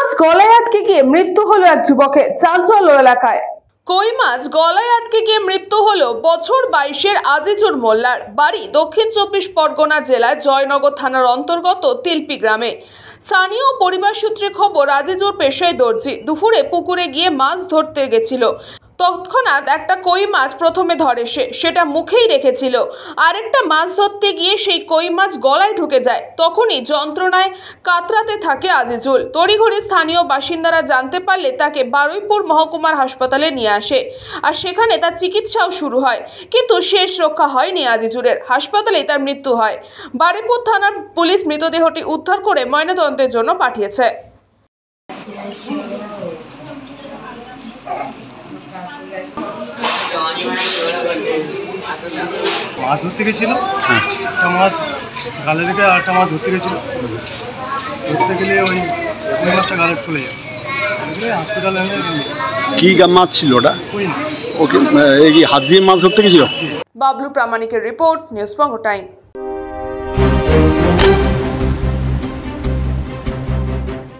মাছ গলায় আটকে গিয়ে মৃত্যু হলো এক যুবকের, চাঞ্চল্য এলাকায়। কই মাছ গলায় আটকে গিয়ে মৃত্যু হলো বছর 22-এর আজিজুর মোল্লার। বাড়ি দক্ষিণ 24 পরগনা জেলায় জয়নগর থানার অন্তর্গত তিলপি গ্রামে। স্থানীয় পরিবার সূত্রে খবর, আজিজুর পেশায় দর্জি। দুপুরে পুকুরে গিয়ে মাছ ধরতে গেছিল। তৎক্ষণাৎ একটা কই মাছ প্রথমে ধরে সেটা মুখেই রেখেছিল। আরেকটা মাছ ধরতে গিয়ে সেই কই মাছ গলায় ঢুকে যায়। তখনই যন্ত্রণায় কাতরাতে থাকে আজিজুল। তড়িঘড়ি স্থানীয় বাসিন্দারা জানতে পারলে তাকে বারুইপুর মহকুমার হাসপাতালে নিয়ে আসে, আর সেখানে তার চিকিৎসাও শুরু হয়। কিন্তু শেষ রক্ষা হয়নি আজিজুলের, হাসপাতালেই তার মৃত্যু হয়। বারুইপুর থানার পুলিশ মৃতদেহটি উদ্ধার করে ময়নাতদন্তের জন্য পাঠিয়েছে। মাছ ধরতে গেছিল, একটা মাছ গালে রেখে আরেকটা মাছ ধরতে গেছিল। ধরতে গেলে ওই মাছটা গালে চলে যায়, হসপিটালে। কি মাছ ছিল ওটা? কই না, ওকে এই হাত দিয়ে মাছ ধরতে গেছিল। বাবলু প্রামাণিকের রিপোর্ট, নিউজ বঙ্গ টাইম।